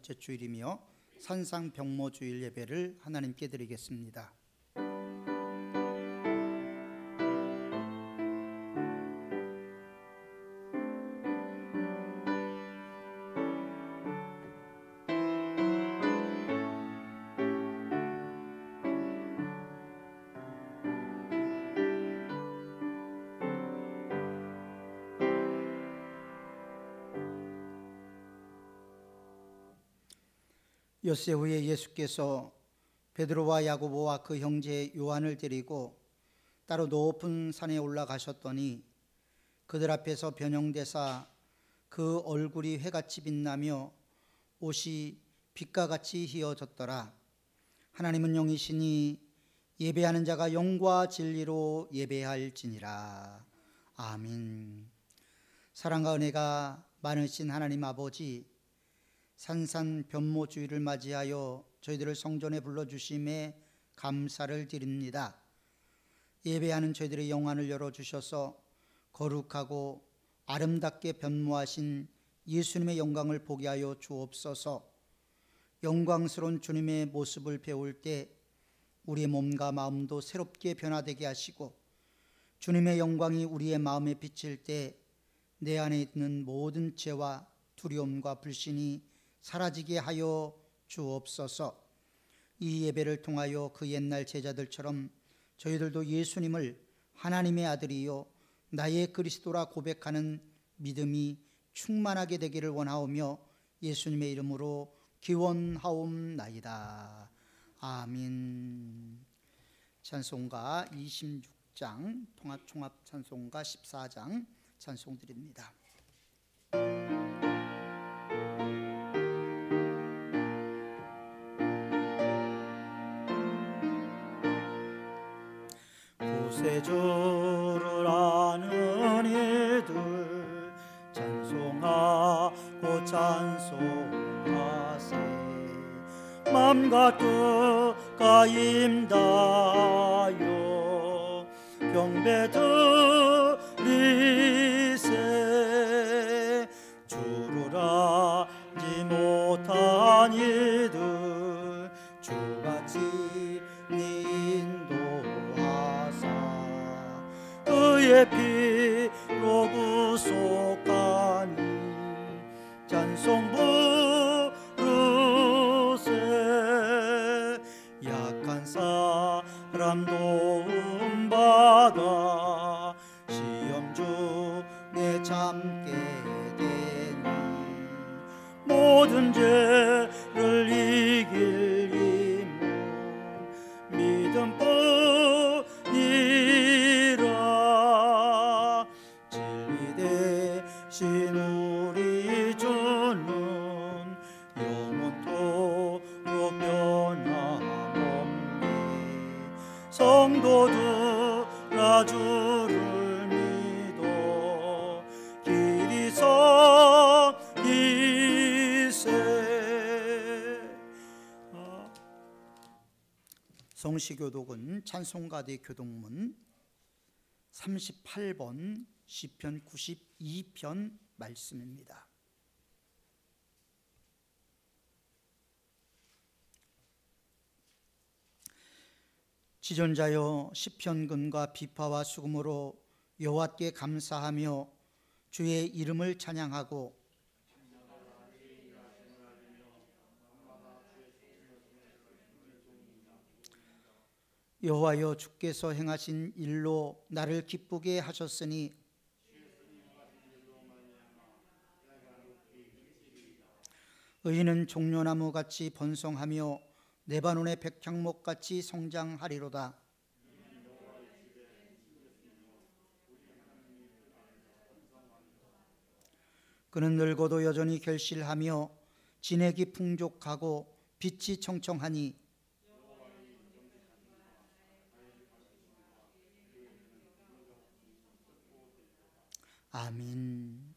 번째 주일이며 산상병모주일 예배를 하나님께 드리겠습니다. 엿새 후에 예수께서 베드로와 야고보와 그 형제 요한을 데리고 따로 높은 산에 올라가셨더니 그들 앞에서 변형되사 그 얼굴이 회같이 빛나며 옷이 빛과 같이 희어졌더라. 하나님은 영이시니 예배하는 자가 영과 진리로 예배할지니라. 아멘. 사랑과 은혜가 많으신 하나님 아버지, 산산변모주일을 맞이하여 저희들을 성전에 불러주심에 감사를 드립니다. 예배하는 저희들의 영안을 열어주셔서 거룩하고 아름답게 변모하신 예수님의 영광을 보게 하여 주옵소서. 영광스러운 주님의 모습을 배울 때 우리의 몸과 마음도 새롭게 변화되게 하시고, 주님의 영광이 우리의 마음에 비칠 때 내 안에 있는 모든 죄와 두려움과 불신이 사라지게 하여 주옵소서. 이 예배를 통하여 그 옛날 제자들처럼 저희들도 예수님을 하나님의 아들이요 나의 그리스도라 고백하는 믿음이 충만하게 되기를 원하오며 예수님의 이름으로 기원하옵나이다. 아멘. 찬송가 26장, 통합 찬송가 14장 찬송 드립니다. 구세주를 아는 이들 찬송하고 찬송하세. 맘과 뜻과 임다여 경배 드리세. 주를 알지 못한 이들 주같이 그의 피로 구속하니 찬송 부르세. 약한 사람 도움받아 시험 중에 참게 되니 모든 죄를 이길 힘은 믿음뿐이라. 진리 대신 우리 주는 영원토록 변함없네. 성도들아 주를 믿어 길이 서기세. 성시교독은 찬송가대 교독문 38번 시편 92편 말씀입니다. 지존자여 시편근과 비파와 수금으로 여호와께 감사하며 주의 이름을 찬양하고 여호와여 주께서 행하신 일로 나를 기쁘게 하셨으니 의인은 종려나무같이 번성하며 레바논의 백향목같이 성장하리로다. 그는 늙어도 여전히 결실하며 진액이 풍족하고 빛이 청청하니 아멘.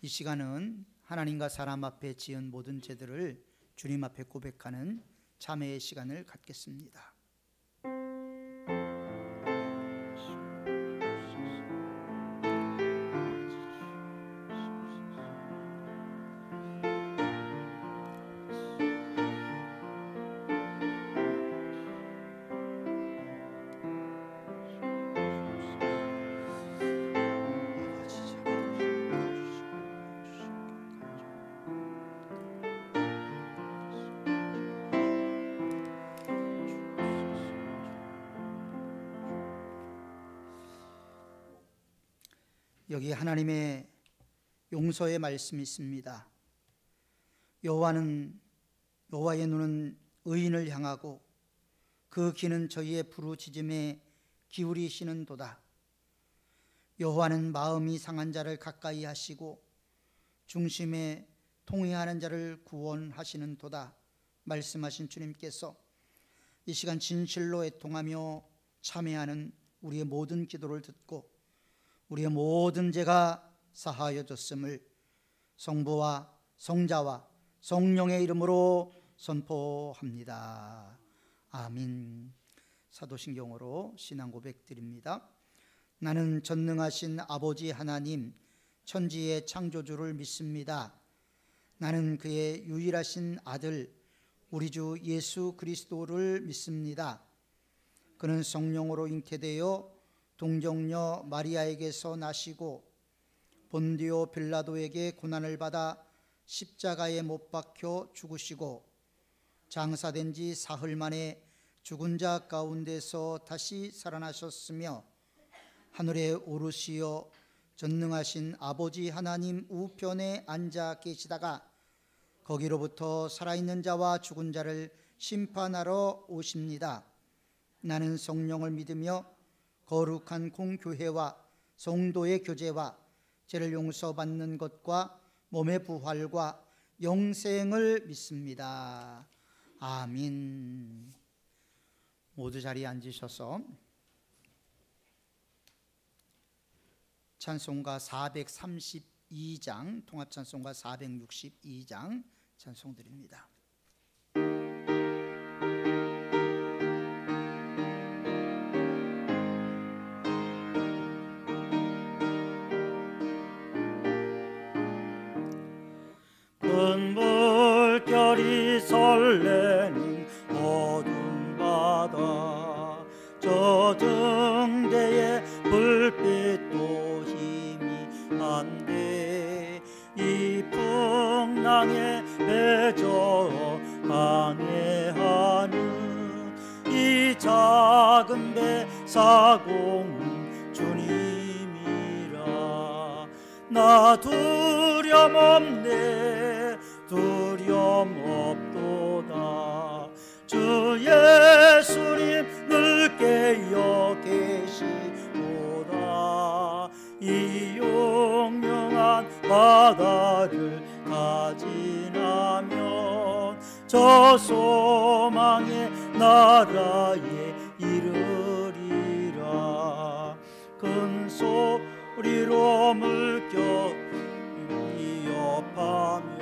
이 시간은 하나님과 사람 앞에 지은 모든 죄들을 주님 앞에 고백하는 참회의 시간을 갖겠습니다. 여기 하나님의 용서의 말씀이 있습니다. 여호와의 눈은 의인을 향하고 그 귀는 저희의 부르짖음에 기울이시는도다. 여호와는 마음이 상한 자를 가까이 하시고 중심에 통회하는 자를 구원하시는도다 말씀하신 주님께서 이 시간 진실로 애통하며 참회하는 우리의 모든 기도를 듣고 우리의 모든 죄가 사하여졌음을 성부와 성자와 성령의 이름으로 선포합니다. 아멘. 사도신경으로 신앙 고백 드립니다. 나는 전능하신 아버지 하나님 천지의 창조주를 믿습니다. 나는 그의 유일하신 아들 우리 주 예수 그리스도를 믿습니다. 그는 성령으로 잉태되어 동정녀 마리아에게서 나시고 본디오 빌라도에게 고난을 받아 십자가에 못 박혀 죽으시고 장사된 지 사흘 만에 죽은 자 가운데서 다시 살아나셨으며 하늘에 오르시어 전능하신 아버지 하나님 우편에 앉아 계시다가 거기로부터 살아있는 자와 죽은 자를 심판하러 오십니다. 나는 성령을 믿으며 거룩한 공교회와 성도의 교제와 죄를 용서받는 것과 몸의 부활과 영생을 믿습니다. 아멘. 모두 자리에 앉으셔서 찬송가 432장, 통합찬송가 462장 찬송 드립니다. 큰 물결이 설레는 어두운 바다 저 등대에 불빛도 힘이 안돼 이 풍랑에 배저 항해하는 이 작은 배 사공은 주님이라 나 두려움 없네 두려움 없도다 주 예수님 늘 깨어 계시도다 이 용영한 바다를 다 지나면 저 소망의 나라에 이르리라 큰 소리로 물결 위협하며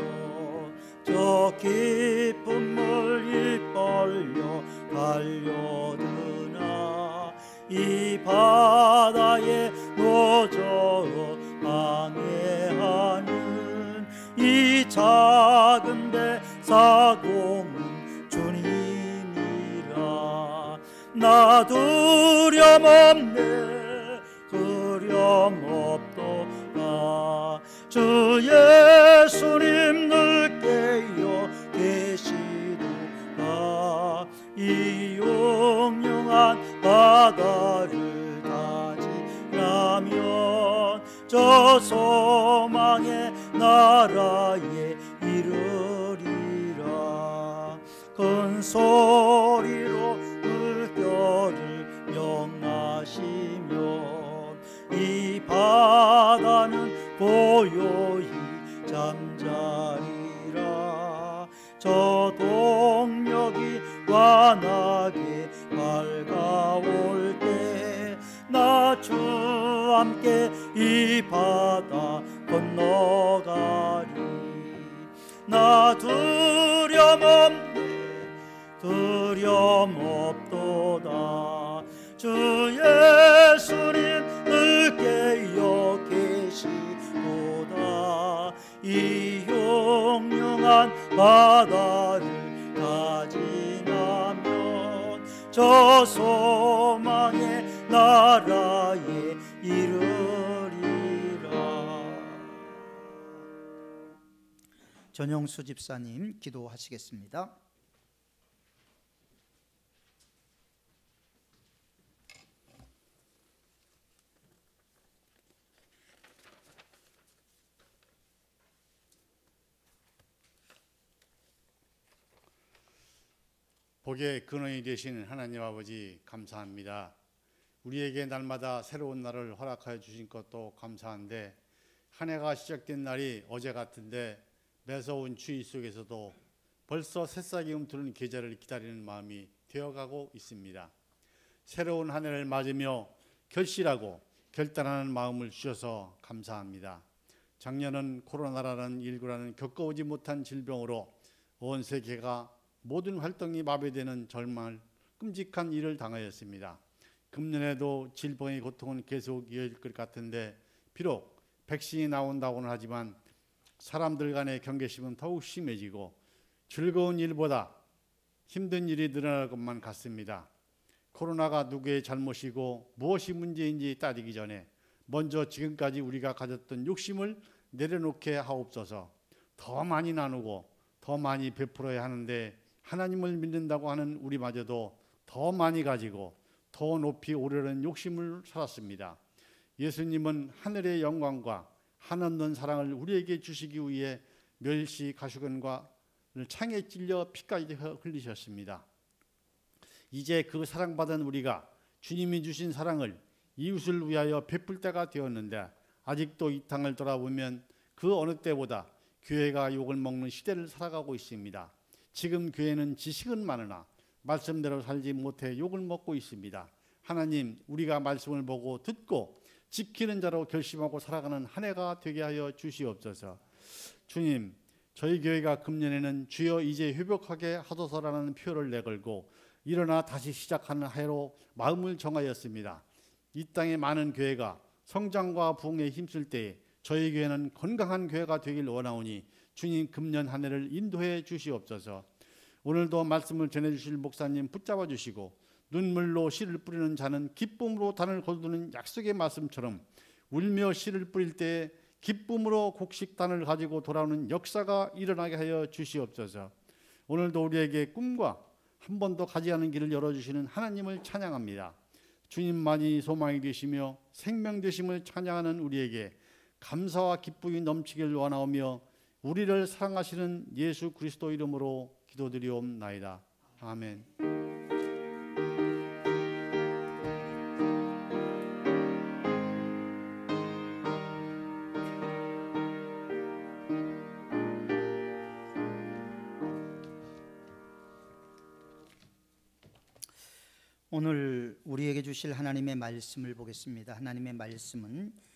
저 깊은 물 이뻘려 달려드나 이 바다에 노져 항해하는 이 작은 배 사공은 주님이라 나 두려움 없네 두려움 없도다 주 예수님 늘 깨어 계시도다 이 용영한 바다를 다 지나면 저 소망의 나라에 이르리라 큰 소리로 물결을 명하시며 이 바다는 고요히 잠자리라 저 동력이 환하게 밝아올 때 나 주 함께 이 바다 건너가리 나 두려움 없네 두려움 없도다 주 예수님 늘 깨어 계시도다 이 용영한 바다를 다 지나면 저 소망의 나라에 이르리라. 전영수 집사님 기도하시겠습니다. 복의 근원이 되신 하나님 아버지 감사합니다. 우리에게 날마다 새로운 날을 허락하여 주신 것도 감사한데 한 해가 시작된 날이 어제 같은데 매서운 추위 속에서도 벌써 새싹이 움트는 계절을 기다리는 마음이 되어가고 있습니다. 새로운 한 해를 맞으며 결실하고 결단하는 마음을 주셔서 감사합니다. 작년은 코로나라는 19라는 겪어오지 못한 질병으로 온 세계가 모든 활동이 마비되는 절망을 끔찍한 일을 당하였습니다. 금년에도 질병의 고통은 계속 이어질 것 같은데 비록 백신이 나온다고는 하지만 사람들 간의 경계심은 더욱 심해지고 즐거운 일보다 힘든 일이 늘어날 것만 같습니다. 코로나가 누구의 잘못이고 무엇이 문제인지 따지기 전에 먼저 지금까지 우리가 가졌던 욕심을 내려놓게 하옵소서. 더 많이 나누고 더 많이 베풀어야 하는데 하나님을 믿는다고 하는 우리마저도 더 많이 가지고 더 높이 오르려는 욕심을 살았습니다. 예수님은 하늘의 영광과 한없는 사랑을 우리에게 주시기 위해 멸시 가시관과 창에 찔려 피까지 흘리셨습니다. 이제 그 사랑받은 우리가 주님이 주신 사랑을 이웃을 위하여 베풀 때가 되었는데 아직도 이 땅을 돌아보면 그 어느 때보다 교회가 욕을 먹는 시대를 살아가고 있습니다. 지금 교회는 지식은 많으나 말씀대로 살지 못해 욕을 먹고 있습니다. 하나님, 우리가 말씀을 보고 듣고 지키는 자로 결심하고 살아가는 한 해가 되게 하여 주시옵소서. 주님, 저희 교회가 금년에는 주여 이제 회복하게 하소서라는 표를 내걸고 일어나 다시 시작하는 해로 마음을 정하였습니다. 이 땅의 많은 교회가 성장과 부흥에 힘쓸 때에 저희 교회는 건강한 교회가 되길 원하오니 주님 금년 한 해를 인도해 주시옵소서. 오늘도 말씀을 전해주실 목사님 붙잡아 주시고 눈물로 씨를 뿌리는 자는 기쁨으로 단을 거두는 약속의 말씀처럼 울며 씨를 뿌릴 때에 기쁨으로 곡식단을 가지고 돌아오는 역사가 일어나게 하여 주시옵소서. 오늘도 우리에게 꿈과 한 번도 가지 않은 길을 열어주시는 하나님을 찬양합니다. 주님만이 소망이 되시며 생명 되심을 찬양하는 우리에게 감사와 기쁨이 넘치길 원하오며 우리를 사랑하시는 예수 그리스도 이름으로 기도드리옵나이다. 아멘. 오늘 우리에게 주실 하나님의 말씀을 보겠습니다. 하나님의 말씀은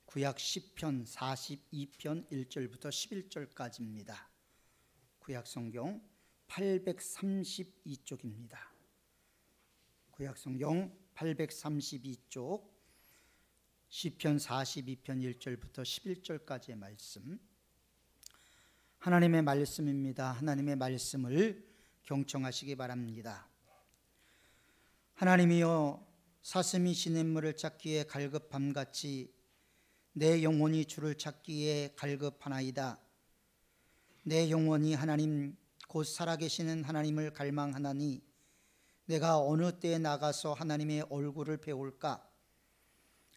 구약 시편 42편 1절부터 11절까지입니다. 구약 성경 832쪽입니다. 구약 성경 832쪽 시편 42편 1절부터 11절까지의 말씀, 하나님의 말씀입니다. 하나님의 말씀을 경청하시기 바랍니다. 하나님이여, 사슴이 시냇물을 찾기에 갈급함같이 내 영혼이 주를 찾기에 갈급하나이다. 내 영혼이 하나님 곧 살아계시는 하나님을 갈망하나니 내가 어느 때에 나가서 하나님의 얼굴을 배울까?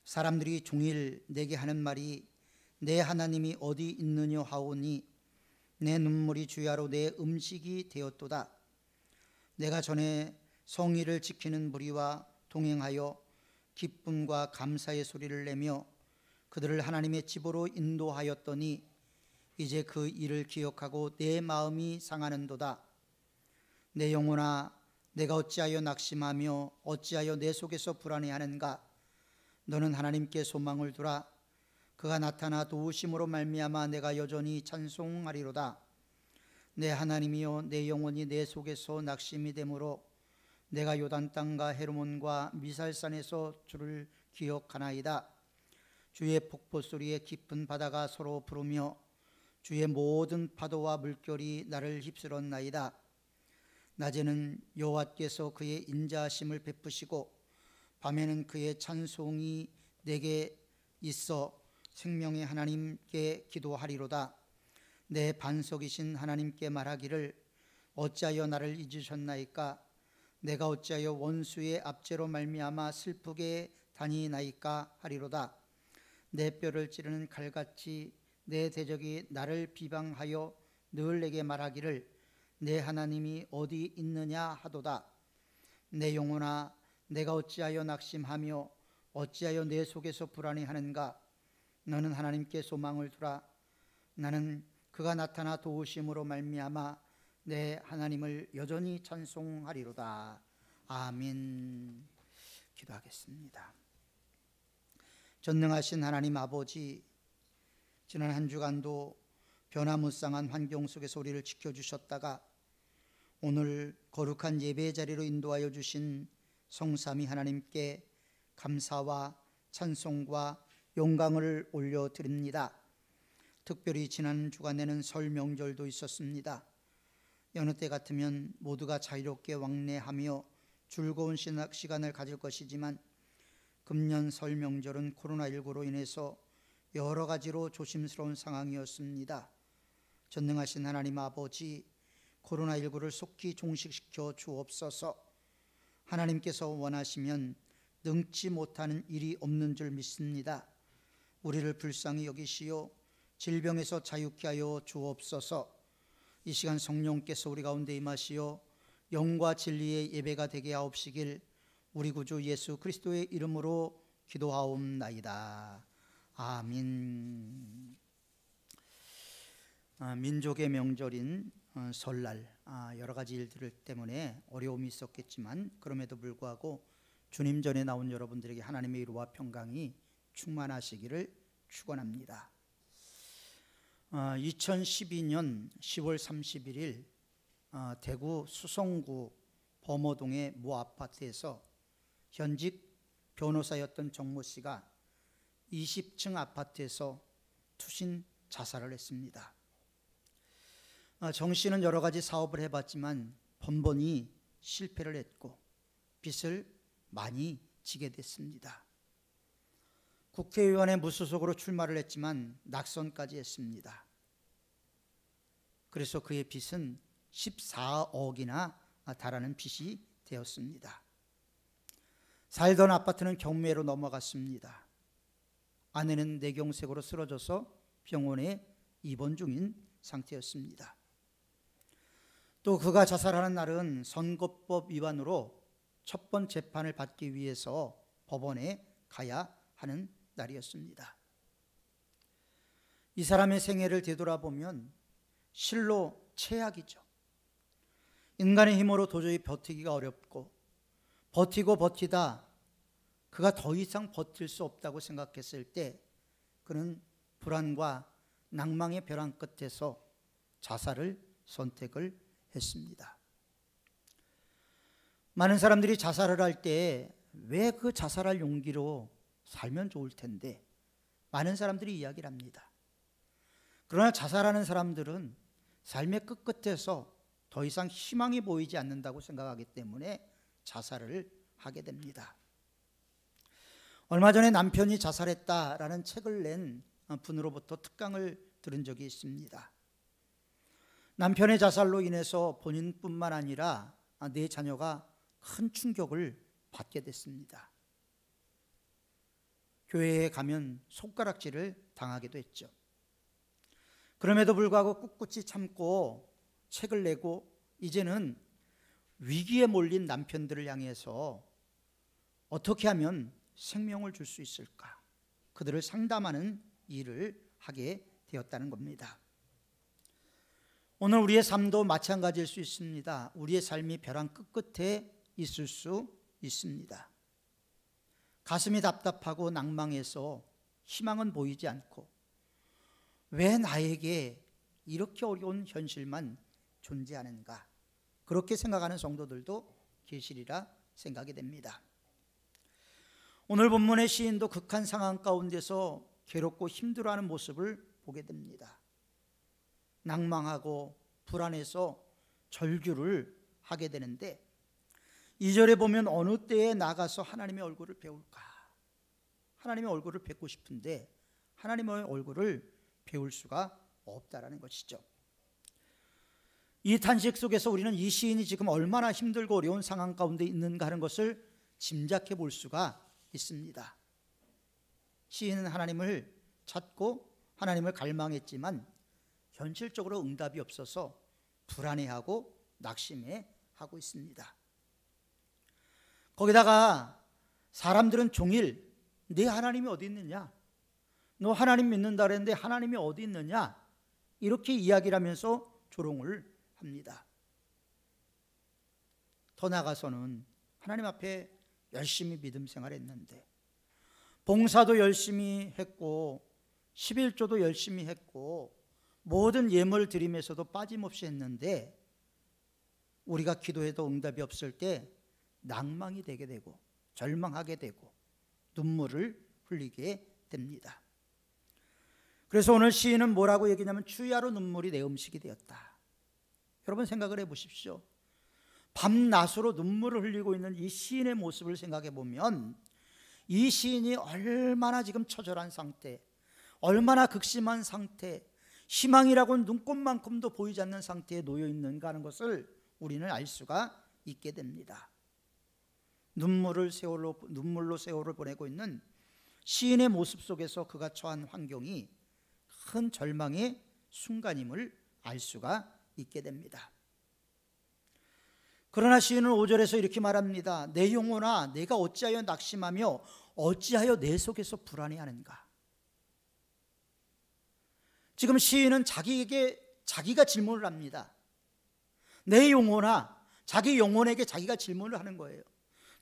사람들이 종일 내게 하는 말이 내 하나님이 어디 있느냐 하오니 내 눈물이 주야로 내 음식이 되었도다. 내가 전에 성의를 지키는 무리와 동행하여 기쁨과 감사의 소리를 내며 그들을 하나님의 집으로 인도하였더니 이제 그 일을 기억하고 내 마음이 상하는도다. 내 영혼아, 내가 어찌하여 낙심하며 어찌하여 내 속에서 불안해하는가? 너는 하나님께 소망을 두라. 그가 나타나 도우심으로 말미암아 내가 여전히 찬송하리로다. 내 하나님이여, 내 영혼이 내 속에서 낙심이 되므로 내가 요단 땅과 헤르몬과 미살산에서 주를 기억하나이다. 주의 폭포 소리에 깊은 바다가 서로 부르며 주의 모든 파도와 물결이 나를 휩쓸었나이다. 낮에는 여호와께서 그의 인자하심을 베푸시고 밤에는 그의 찬송이 내게 있어 생명의 하나님께 기도하리로다. 내 반석이신 하나님께 말하기를 어찌하여 나를 잊으셨나이까? 내가 어찌하여 원수의 압제로 말미암아 슬프게 다니나이까 하리로다. 내 뼈를 찌르는 칼같이 내 대적이 나를 비방하여 늘 내게 말하기를 내 하나님이 어디 있느냐 하도다. 내 영혼아, 내가 어찌하여 낙심하며 어찌하여 내 속에서 불안해하는가. 너는 하나님께 소망을 두라. 나는 그가 나타나 도우심으로 말미암아 내 하나님을 여전히 찬송하리로다. 아멘. 기도하겠습니다. 전능하신 하나님 아버지, 지난 한 주간도 변화무쌍한 환경 속에서 우리를 지켜주셨다가 오늘 거룩한 예배의 자리로 인도하여 주신 성삼위 하나님께 감사와 찬송과 영광을 올려드립니다. 특별히 지난 주간에는 설 명절도 있었습니다. 여느 때 같으면 모두가 자유롭게 왕래하며 즐거운 시간을 가질 것이지만 금년 설 명절은 코로나19로 인해서 여러 가지로 조심스러운 상황이었습니다. 전능하신 하나님 아버지, 코로나19를 속히 종식시켜 주옵소서. 하나님께서 원하시면 능치 못하는 일이 없는 줄 믿습니다. 우리를 불쌍히 여기시어 질병에서 자유케 하여 주옵소서. 이 시간 성령께서 우리 가운데 임하시어 영과 진리의 예배가 되게 하옵시길 우리 구주 예수 그리스도의 이름으로 기도하옵나이다. 아멘. 민족의 명절인 설날, 여러 가지 일들 때문에 어려움이 있었겠지만 그럼에도 불구하고 주님 전에 나온 여러분들에게 하나님의 위로와 평강이 충만하시기를 축원합니다. 2012년 10월 31일 대구 수성구 범어동의 모 아파트에서 현직 변호사였던 정모 씨가 20층 아파트에서 투신 자살을 했습니다. 정 씨는 여러 가지 사업을 해봤지만 번번이 실패를 했고 빚을 많이 지게 됐습니다. 국회의원에 무소속으로 출마를 했지만 낙선까지 했습니다. 그래서 그의 빚은 14억이나 달하는 빚이 되었습니다. 살던 아파트는 경매로 넘어갔습니다. 아내는 뇌경색으로 쓰러져서 병원에 입원 중인 상태였습니다. 또 그가 자살하는 날은 선거법 위반으로 첫 번 재판을 받기 위해서 법원에 가야 하는 날이었습니다. 이 사람의 생애를 되돌아보면 실로 최악이죠. 인간의 힘으로 도저히 버티기가 어렵고 버티고 버티다 그가 더 이상 버틸 수 없다고 생각했을 때 그는 불안과 낭망의 벼랑 끝에서 자살을 선택을 했습니다. 많은 사람들이 자살을 할 때 왜 그 자살할 용기로 살면 좋을 텐데 많은 사람들이 이야기를 합니다. 그러나 자살하는 사람들은 삶의 끝끝에서 더 이상 희망이 보이지 않는다고 생각하기 때문에 자살을 하게 됩니다. 얼마 전에 남편이 자살했다라는 책을 낸 분으로부터 특강을 들은 적이 있습니다. 남편의 자살로 인해서 본인뿐만 아니라 네 자녀가 큰 충격을 받게 됐습니다. 교회에 가면 손가락질을 당하기도 했죠. 그럼에도 불구하고 꿋꿋이 참고 책을 내고 이제는 위기에 몰린 남편들을 향해서 어떻게 하면 생명을 줄 수 있을까? 그들을 상담하는 일을 하게 되었다는 겁니다. 오늘 우리의 삶도 마찬가지일 수 있습니다. 우리의 삶이 벼랑 끝끝에 있을 수 있습니다. 가슴이 답답하고 낭망해서 희망은 보이지 않고 왜 나에게 이렇게 어려운 현실만 존재하는가? 그렇게 생각하는 성도들도 계시리라 생각이 됩니다. 오늘 본문의 시인도 극한 상황 가운데서 괴롭고 힘들어하는 모습을 보게 됩니다. 낭망하고 불안해서 절규를 하게 되는데 2절에 보면 어느 때에 나가서 하나님의 얼굴을 배울까? 하나님의 얼굴을 뵙고 싶은데 하나님의 얼굴을 배울 수가 없다라는 것이죠. 이 탄식 속에서 우리는 이 시인이 지금 얼마나 힘들고 어려운 상황 가운데 있는가 하는 것을 짐작해 볼 수가 있습니다. 시인은 하나님을 찾고 하나님을 갈망했지만 현실적으로 응답이 없어서 불안해하고 낙심해하고 있습니다. 거기다가 사람들은 종일 네 하나님이 어디 있느냐, 너 하나님 믿는다 그랬는데 하나님이 어디 있느냐, 이렇게 이야기를 하면서 조롱을 합니다. 더 나아가서는 하나님 앞에 열심히 믿음 생활했는데, 봉사도 열심히 했고 11조도 열심히 했고 모든 예물 드림에서도 빠짐없이 했는데, 우리가 기도해도 응답이 없을 때 낭망이 되게 되고 절망하게 되고 눈물을 흘리게 됩니다. 그래서 오늘 시인은 뭐라고 얘기냐면 주야로 눈물이 내 음식이 되었다. 여러분 생각을 해보십시오. 밤낮으로 눈물을 흘리고 있는 이 시인의 모습을 생각해 보면 이 시인이 얼마나 지금 처절한 상태, 얼마나 극심한 상태, 희망이라고는 눈꽃만큼도 보이지 않는 상태에 놓여 있는가 하는 것을 우리는 알 수가 있게 됩니다. 눈물로 세월을 보내고 있는 시인의 모습 속에서 그가 처한 환경이 큰 절망의 순간임을 알 수가 있게 됩니다. 그러나 시인은 5절에서 이렇게 말합니다. 내 영혼아, 내가 어찌하여 낙심하며 어찌하여 내 속에서 불안해하는가. 지금 시인은 자기가 질문을 합니다. 내 영혼아, 자기 영혼에게 자기가 질문을 하는 거예요.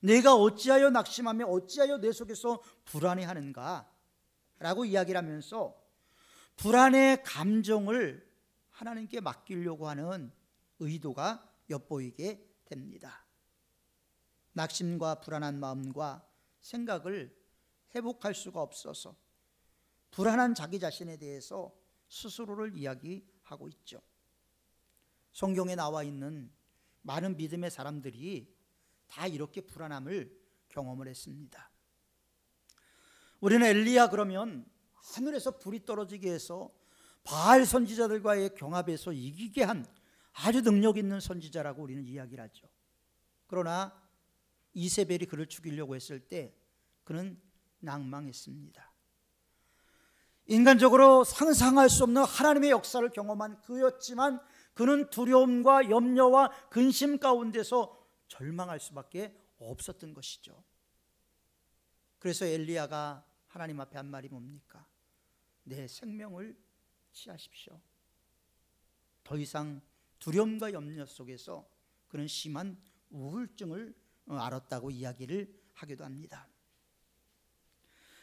내가 어찌하여 낙심하며 어찌하여 내 속에서 불안해하는가 라고 이야기를 하면서 불안의 감정을 하나님께 맡기려고 하는 의도가 엿보이게 됩니다. 낙심과 불안한 마음과 생각을 회복할 수가 없어서 불안한 자기 자신에 대해서 스스로를 이야기하고 있죠. 성경에 나와 있는 많은 믿음의 사람들이 다 이렇게 불안함을 경험을 했습니다. 우리는 엘리야 그러면 하늘에서 불이 떨어지게 해서 바알 선지자들과의 경합에서 이기게 한 아주 능력 있는 선지자라고 우리는 이야기를 하죠. 그러나 이세벨이 그를 죽이려고 했을 때 그는 낭망했습니다. 인간적으로 상상할 수 없는 하나님의 역사를 경험한 그였지만 그는 두려움과 염려와 근심 가운데서 절망할 수밖에 없었던 것이죠. 그래서 엘리야가 하나님 앞에 한 말이 뭡니까? 내 생명을 취하십시오. 더 이상 두려움과 염려 속에서 그는 심한 우울증을 앓았다고 이야기를 하기도 합니다.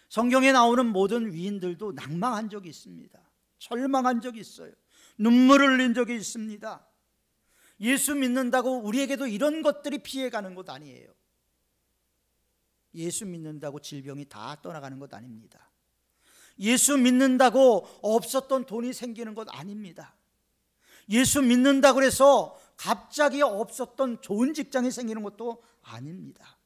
성경에 나오는 모든 위인들도 낭망한 적이 있습니다. 절망한 적이 있어요. 눈물을 흘린 적이 있습니다. 예수 믿는다고 우리에게도 이런 것들이 피해가는 것 아니에요. 예수 믿는다고 질병이 다 떠나가는 것 아닙니다. 예수 믿는다고 없었던 돈이 생기는 것 아닙니다. 예수 믿는다고 해서 갑자기 없었던 좋은 직장이 생기는 것도 아닙니다.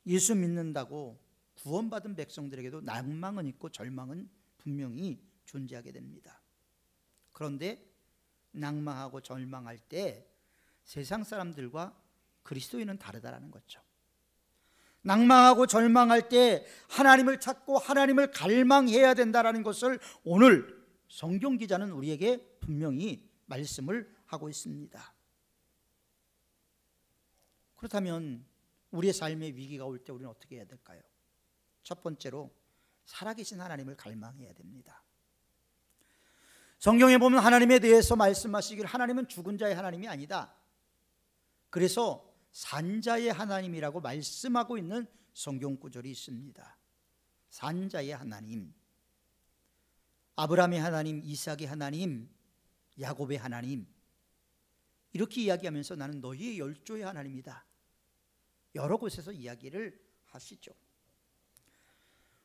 예수 믿는다고 구원받은 백성들에게도 낭망은 있고 절망은 분명히 존재하게 됩니다. 그런데 낭망하고 절망할 때 세상 사람들과 그리스도인은 다르다라는 거죠. 낭망하고 절망할 때 하나님을 찾고 하나님을 갈망해야 된다라는 것을 오늘 성경 기자는 우리에게 분명히 말씀을 하고 있습니다. 그렇다면 우리의 삶의 위기가 올 때 우리는 어떻게 해야 될까요? 첫 번째로 살아계신 하나님을 갈망해야 됩니다. 성경에 보면 하나님에 대해서 말씀하시기를 하나님은 죽은 자의 하나님이 아니다. 그래서 산자의 하나님이라고 말씀하고 있는 성경 구절이 있습니다. 산자의 하나님, 아브라함의 하나님, 이삭의 하나님, 야곱의 하나님, 이렇게 이야기하면서 나는 너희의 열조의 하나님이다. 여러 곳에서 이야기를 하시죠.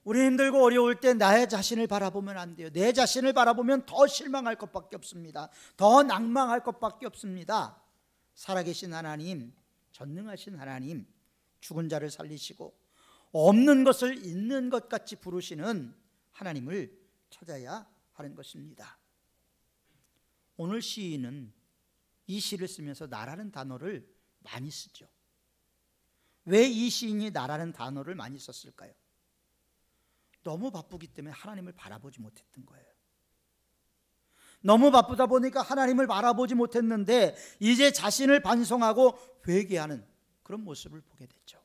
우리 힘들고 어려울 때 나의 자신을 바라보면 안 돼요. 내 자신을 바라보면 더 실망할 것밖에 없습니다. 더 낭망할 것밖에 없습니다. 살아계신 하나님, 전능하신 하나님, 죽은 자를 살리시고 없는 것을 있는 것 같이 부르시는 하나님을 찾아야 하는 것입니다. 오늘 시인은 이 시를 쓰면서 나라는 단어를 많이 쓰죠. 왜 이 시인이 나라는 단어를 많이 썼을까요? 너무 바쁘기 때문에 하나님을 바라보지 못했던 거예요. 너무 바쁘다 보니까 하나님을 바라보지 못했는데 이제 자신을 반성하고 회개하는 그런 모습을 보게 됐죠.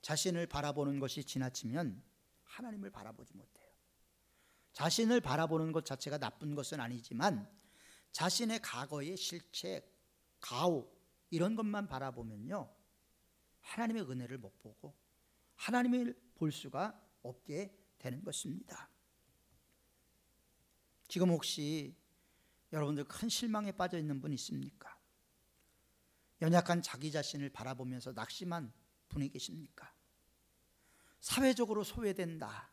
자신을 바라보는 것이 지나치면 하나님을 바라보지 못해요. 자신을 바라보는 것 자체가 나쁜 것은 아니지만 자신의 과거의 실책, 가오 이런 것만 바라보면요, 하나님의 은혜를 못 보고 하나님을 볼 수가 없게 되는 것입니다. 지금 혹시 여러분들 큰 실망에 빠져 있는 분 있습니까? 연약한 자기 자신을 바라보면서 낙심한 분이 계십니까? 사회적으로 소외된다.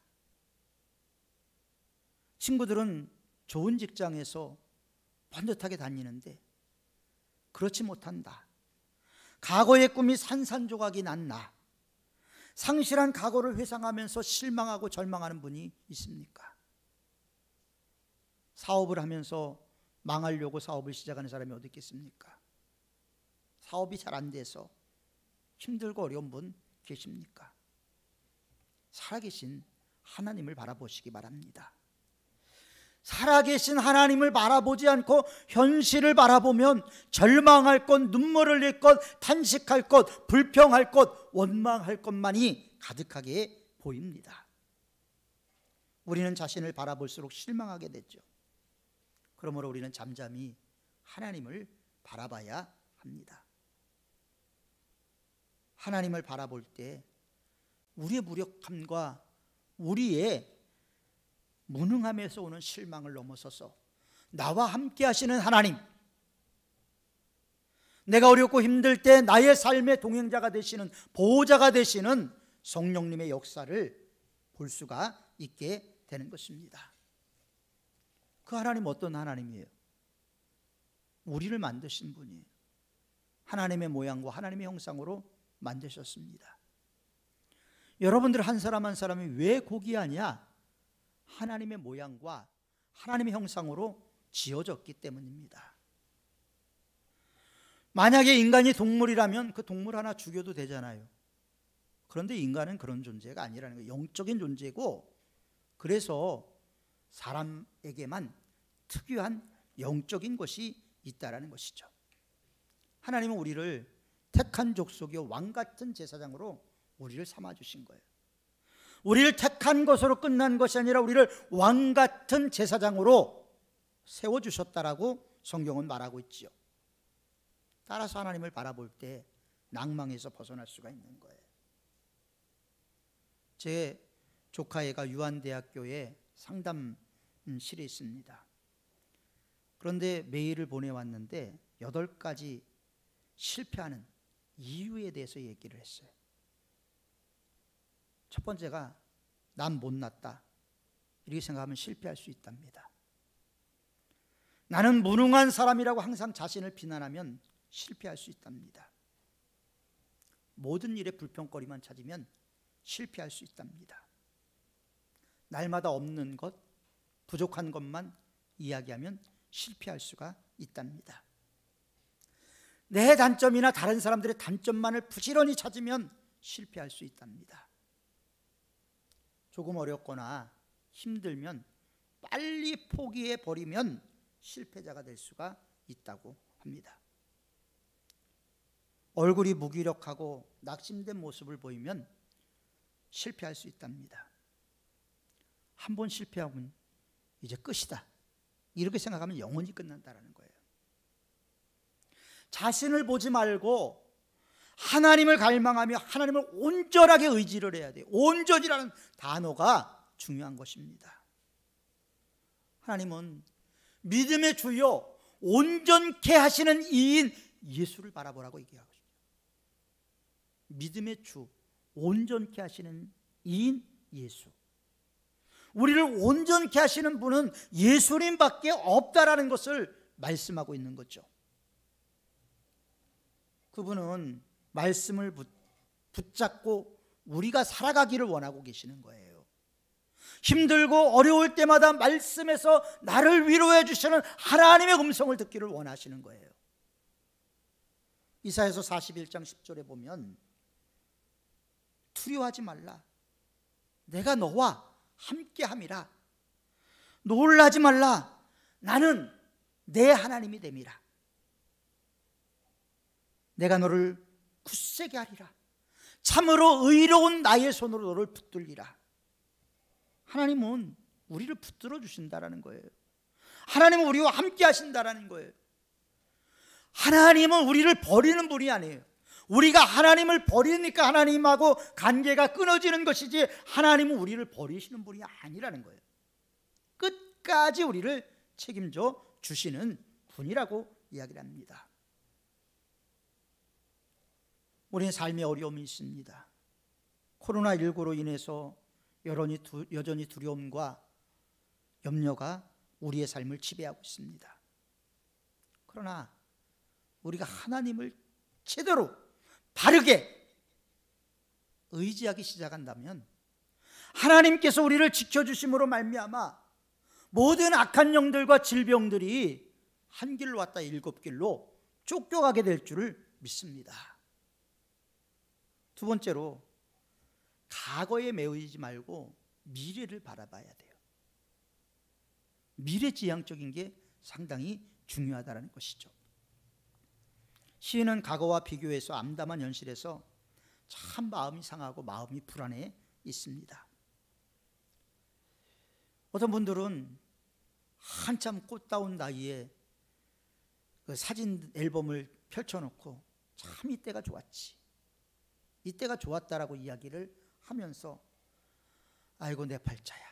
친구들은 좋은 직장에서 번듯하게 다니는데 그렇지 못한다. 과거의 꿈이 산산조각이 난 나. 상실한 과거를 회상하면서 실망하고 절망하는 분이 있습니까? 사업을 하면서 망하려고 사업을 시작하는 사람이 어디 있겠습니까? 사업이 잘 안 돼서 힘들고 어려운 분 계십니까? 살아계신 하나님을 바라보시기 바랍니다. 살아계신 하나님을 바라보지 않고 현실을 바라보면 절망할 것, 눈물을 흘릴 것, 탄식할 것, 불평할 것, 원망할 것만이 가득하게 보입니다. 우리는 자신을 바라볼수록 실망하게 되죠. 그러므로 우리는 잠잠히 하나님을 바라봐야 합니다. 하나님을 바라볼 때 우리의 무력함과 우리의 무능함에서 오는 실망을 넘어서서 나와 함께 하시는 하나님, 내가 어렵고 힘들 때 나의 삶의 동행자가 되시는, 보호자가 되시는 성령님의 역사를 볼 수가 있게 되는 것입니다. 그 하나님 어떤 하나님이에요? 우리를 만드신 분이에요. 하나님의 모양과 하나님의 형상으로 만드셨습니다. 여러분들 한 사람 한 사람이 왜 고귀하냐? 하나님의 모양과 하나님의 형상으로 지어졌기 때문입니다. 만약에 인간이 동물이라면 그 동물 하나 죽여도 되잖아요. 그런데 인간은 그런 존재가 아니라는 거예요. 영적인 존재고, 그래서 사람에게만 특유한 영적인 것이 있다라는 것이죠. 하나님은 우리를 택한 족속이요 왕같은 제사장으로 우리를 삼아주신 거예요. 우리를 택한 것으로 끝난 것이 아니라 우리를 왕같은 제사장으로 세워주셨다라고 성경은 말하고 있지요. 따라서 하나님을 바라볼 때 낭망에서 벗어날 수가 있는 거예요. 제 조카애가 유한대학교에 상담실에 있습니다. 그런데 메일을 보내왔는데 8가지 실패하는 이유에 대해서 얘기를 했어요. 첫 번째가 난 못났다, 이렇게 생각하면 실패할 수 있답니다. 나는 무능한 사람이라고 항상 자신을 비난하면 실패할 수 있답니다. 모든 일에 불평거리만 찾으면 실패할 수 있답니다. 날마다 없는 것, 부족한 것만 이야기하면 실패할 수가 있답니다. 내 단점이나 다른 사람들의 단점만을 부지런히 찾으면 실패할 수 있답니다. 조금 어렵거나 힘들면 빨리 포기해 버리면 실패자가 될 수가 있다고 합니다. 얼굴이 무기력하고 낙심된 모습을 보이면 실패할 수 있답니다. 한 번 실패하면 이제 끝이다, 이렇게 생각하면 영원히 끝난다는 거예요. 자신을 보지 말고 하나님을 갈망하며 하나님을 온전하게 의지를 해야 돼요. 온전이라는 단어가 중요한 것입니다. 하나님은 믿음의 주요 온전케 하시는 이인 예수를 바라보라고 얘기하고 있어요. 믿음의 주, 온전케 하시는 이인 예수. 우리를 온전케 하시는 분은 예수님밖에 없다라는 것을 말씀하고 있는 거죠. 그분은 말씀을 붙잡고 우리가 살아가기를 원하고 계시는 거예요. 힘들고 어려울 때마다 말씀에서 나를 위로해 주시는 하나님의 음성을 듣기를 원하시는 거예요. 이사야서 41장 10절에 보면 두려워하지 말라, 내가 너와 함께함이라, 놀라지 말라. 나는 내 하나님이 됨이라. 내가 너를 굳세게 하리라. 참으로 의로운 나의 손으로 너를 붙들리라. 하나님은 우리를 붙들어 주신다라는 거예요. 하나님은 우리와 함께 하신다라는 거예요. 하나님은 우리를 버리는 분이 아니에요. 우리가 하나님을 버리니까 하나님하고 관계가 끊어지는 것이지, 하나님은 우리를 버리시는 분이 아니라는 거예요. 끝까지 우리를 책임져 주시는 분이라고 이야기를 합니다. 우리는 삶에 어려움이 있습니다. 코로나19로 인해서 여전히 두려움과 염려가 우리의 삶을 지배하고 있습니다. 그러나 우리가 하나님을 제대로 바르게 의지하기 시작한다면, 하나님께서 우리를 지켜주심으로 말미암아 모든 악한 영들과 질병들이 한 길로 왔다 일곱 길로 쫓겨가게 될 줄을 믿습니다. 두 번째로, 과거에 매이지 말고 미래를 바라봐야 돼요. 미래지향적인 게 상당히 중요하다는 것이죠. 시인은 과거와 비교해서 암담한 현실에서 참 마음이 상하고 마음이 불안해 있습니다. 어떤 분들은 한참 꽃다운 나이에 그 사진 앨범을 펼쳐놓고 참 이때가 좋았지, 이때가 좋았다라고 이야기를 하면서 아이고 내 팔자야,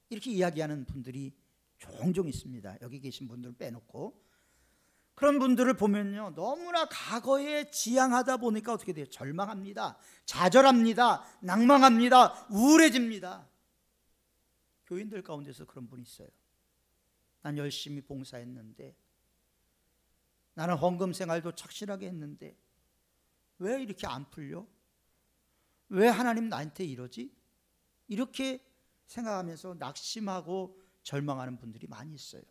이렇게 이야기하는 분들이 종종 있습니다. 여기 계신 분들은 빼놓고. 그런 분들을 보면요, 너무나 과거에 지향하다 보니까 어떻게 돼요? 절망합니다, 좌절합니다, 낭망합니다, 우울해집니다. 교인들 가운데서 그런 분이 있어요. 난 열심히 봉사했는데, 나는 헌금 생활도 착실하게 했는데 왜 이렇게 안 풀려? 왜 하나님 나한테 이러지? 이렇게 생각하면서 낙심하고 절망하는 분들이 많이 있어요.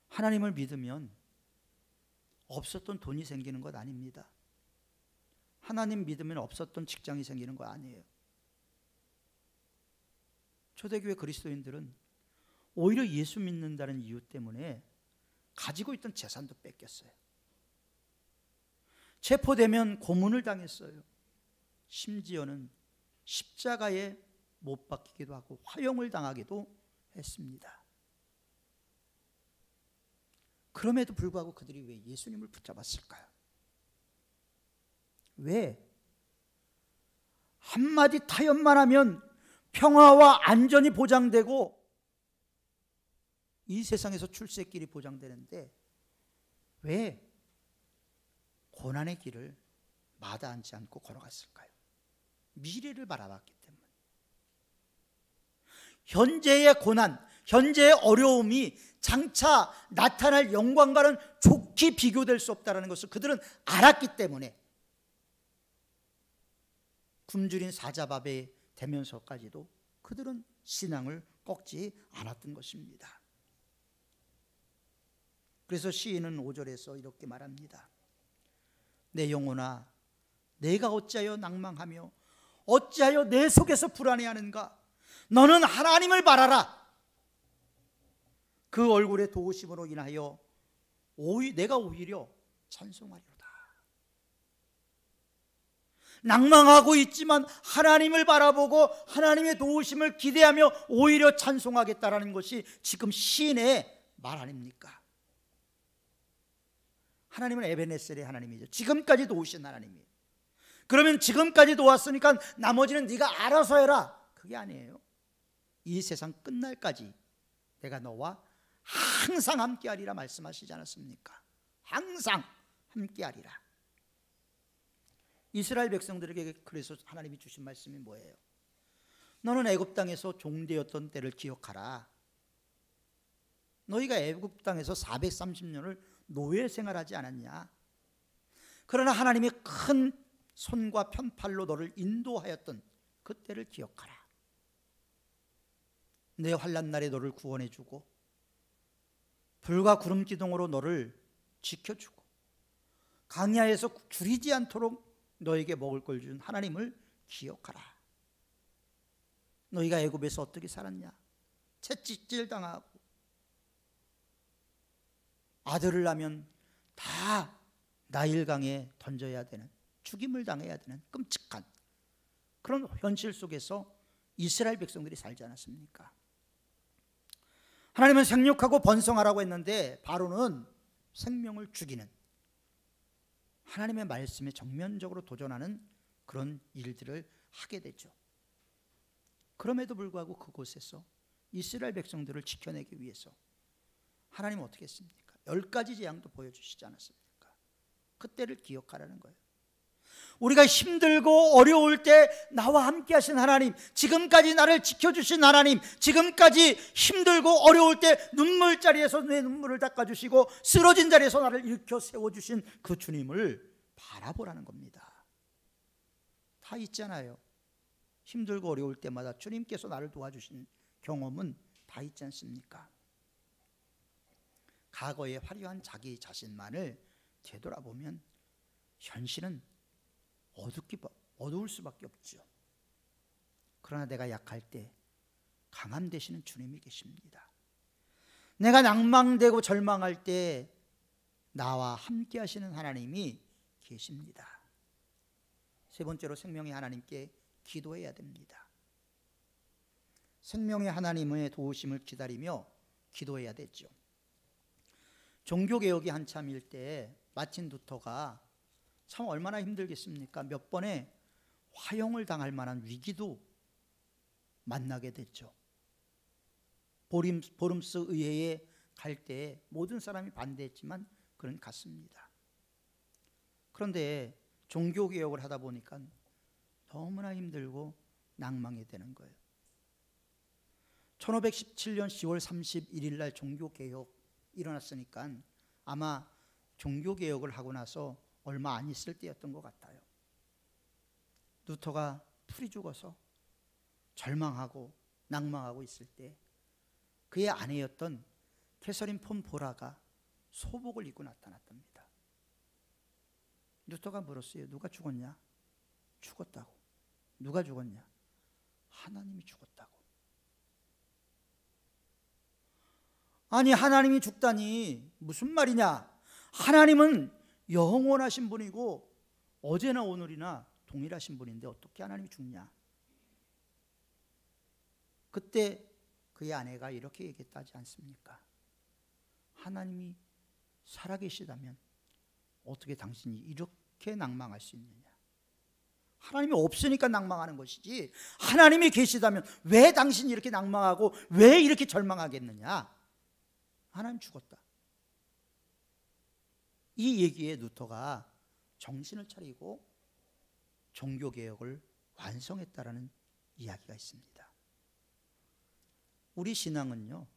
하나님을 믿으면 없었던 돈이 생기는 것 아닙니다. 하나님 믿으면 없었던 직장이 생기는 거 아니에요. 초대교회 그리스도인들은 오히려 예수 믿는다는 이유 때문에 가지고 있던 재산도 뺏겼어요. 체포되면 고문을 당했어요. 심지어는 십자가에 못 박히기도 하고 화형을 당하기도 했습니다. 그럼에도 불구하고 그들이 왜 예수님을 붙잡았을까요? 왜? 한마디 타협만 하면 평화와 안전이 보장되고 이 세상에서 출세길이 보장되는데 왜 고난의 길을 마다하지 않고 걸어갔을까요? 미래를 바라봤기 때문에. 현재의 고난, 현재의 어려움이 장차 나타날 영광과는 좋게 비교될 수 없다는 것을 그들은 알았기 때문에 굶주린 사자밥에 되면서까지도 그들은 신앙을 꺾지 않았던 것입니다. 그래서 시인은 5절에서 이렇게 말합니다. 내 영혼아, 내가 어찌하여 낭망하며 어찌하여 내 속에서 불안해하는가? 너는 하나님을 바라라. 그 얼굴의 도우심으로 인하여 내가 오히려 찬송하리로다. 낭망하고 있지만 하나님을 바라보고 하나님의 도우심을 기대하며 오히려 찬송하겠다라는 것이 지금 시인의 말 아닙니까? 하나님은 에베네셀의 하나님이죠. 지금까지 도우신 하나님이에요. 그러면 지금까지 도왔으니까 나머지는 네가 알아서 해라, 그게 아니에요. 이 세상 끝날까지 내가 너와 항상 함께하리라 말씀하시지 않았습니까? 항상 함께하리라. 이스라엘 백성들에게 그래서 하나님이 주신 말씀이 뭐예요? 너는 애굽 땅에서 종되었던 때를 기억하라. 너희가 애굽 땅에서 430년을 노예 생활하지 않았냐? 그러나 하나님이 큰 손과 편팔로 너를 인도하였던 그때를 기억하라. 내 환난 날에 너를 구원해주고 불과 구름 기둥으로 너를 지켜주고 광야에서 줄이지 않도록 너에게 먹을 걸 준 하나님을 기억하라. 너희가 애굽에서 어떻게 살았냐? 채찍질 당하고 아들을 낳으면 다 나일강에 던져야 되는, 죽임을 당해야 되는 끔찍한 그런 현실 속에서 이스라엘 백성들이 살지 않았습니까? 하나님은 생육하고 번성하라고 했는데 바로는 생명을 죽이는, 하나님의 말씀에 정면적으로 도전하는 그런 일들을 하게 되죠. 그럼에도 불구하고 그곳에서 이스라엘 백성들을 지켜내기 위해서 하나님은 어떻게 했습니까? 10가지 재앙도 보여주시지 않았습니까? 그때를 기억하라는 거예요. 우리가 힘들고 어려울 때 나와 함께 하신 하나님, 지금까지 나를 지켜주신 하나님, 지금까지 힘들고 어려울 때 눈물자리에서 내 눈물을 닦아주시고 쓰러진 자리에서 나를 일으켜 세워주신 그 주님을 바라보라는 겁니다. 다 있잖아요. 힘들고 어려울 때마다 주님께서 나를 도와주신 경험은 다 있지 않습니까? 과거의 화려한 자기 자신만을 되돌아보면 현실은 어두울 수밖에 없죠. 그러나 내가 약할 때 강함 되시는 주님이 계십니다. 내가 낭망되고 절망할 때 나와 함께 하시는 하나님이 계십니다. 세 번째로 생명의 하나님께 기도해야 됩니다. 생명의 하나님의 도우심을 기다리며 기도해야 되죠. 종교개혁이 한참일 때 마틴 루터가 참 얼마나 힘들겠습니까? 몇 번의 화형을 당할 만한 위기도 만나게 됐죠. 보름스 의회에 갈 때 모든 사람이 반대했지만 그는 갔습니다. 그런데 종교개혁을 하다 보니까 너무나 힘들고 낭망이 되는 거예요. 1517년 10월 31일 날 종교개혁 일어났으니까 아마 종교개혁을 하고 나서 얼마 안 있을 때였던 것 같아요. 루터가 풀이 죽어서 절망하고 낭망하고 있을 때 그의 아내였던 캐서린 폰 보라가 소복을 입고 나타났답니다. 루터가 물었어요. 누가 죽었냐? 죽었다고. 누가 죽었냐? 하나님이 죽었다고. 아니, 하나님이 죽다니 무슨 말이냐? 하나님은 영원하신 분이고 어제나 오늘이나 동일하신 분인데 어떻게 하나님이 죽냐? 그때 그의 아내가 이렇게 얘기했다지 않습니까? 하나님이 살아계시다면 어떻게 당신이 이렇게 낭망할 수 있느냐? 하나님이 없으니까 낭망하는 것이지, 하나님이 계시다면 왜 당신이 이렇게 낭망하고 왜 이렇게 절망하겠느냐? 하나님 죽었다. 이 얘기에 루터가 정신을 차리고 종교개혁을 완성했다라는 이야기가 있습니다. 우리 신앙은요,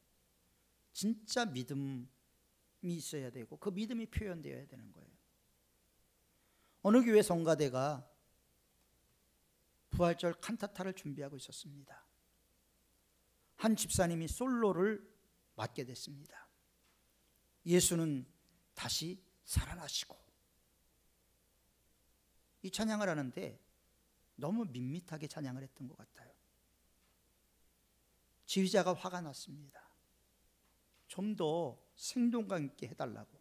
진짜 믿음이 있어야 되고 그 믿음이 표현되어야 되는 거예요. 어느 교회 성가대가 부활절 칸타타를 준비하고 있었습니다. 한 집사님이 솔로를 맡게 됐습니다. 예수는 다시 살아나시고. 이 찬양을 하는데 너무 밋밋하게 찬양을 했던 것 같아요. 지휘자가 화가 났습니다. 좀 더 생동감 있게 해달라고.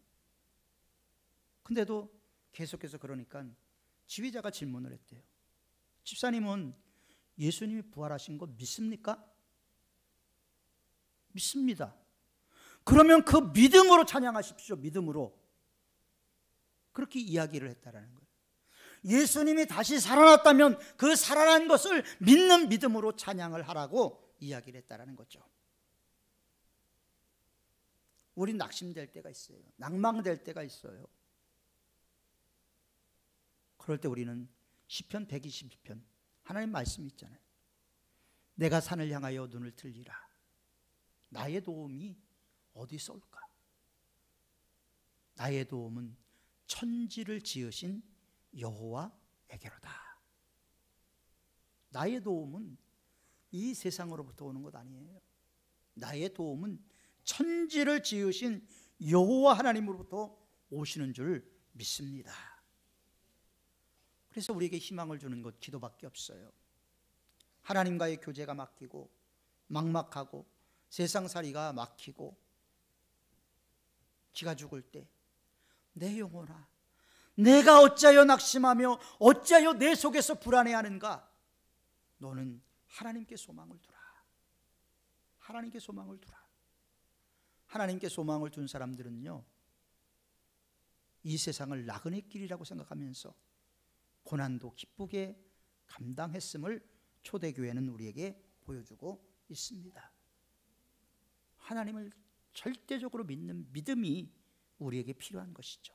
근데도 계속해서 그러니까 지휘자가 질문을 했대요. 집사님은 예수님이 부활하신 거 믿습니까? 믿습니다. 그러면 그 믿음으로 찬양하십시오. 믿음으로. 그렇게 이야기를 했다라는 거예요. 예수님이 다시 살아났다면 그 살아난 것을 믿는 믿음으로 찬양을 하라고 이야기를 했다라는 거죠. 우린 낙심될 때가 있어요. 낭망될 때가 있어요. 그럴 때 우리는 시편 122편 하나님 말씀이 있잖아요. 내가 산을 향하여 눈을 들리라. 나의 도움이 어디서 올까? 나의 도움은 천지를 지으신 여호와에게로다. 나의 도움은 이 세상으로부터 오는 것 아니에요. 나의 도움은 천지를 지으신 여호와 하나님으로부터 오시는 줄 믿습니다. 그래서 우리에게 희망을 주는 것 기도밖에 없어요. 하나님과의 교제가 막히고 막막하고 세상살이가 막히고 기가 죽을 때 내 영혼아, 내가 어찌하여 낙심하며 어찌하여 내 속에서 불안해하는가? 너는 하나님께 소망을 두라. 하나님께 소망을 두라. 하나님께 소망을 둔 사람들은요, 이 세상을 나그네 길이라고 생각하면서 고난도 기쁘게 감당했음을 초대교회는 우리에게 보여주고 있습니다. 하나님을 절대적으로 믿는 믿음이 우리에게 필요한 것이죠.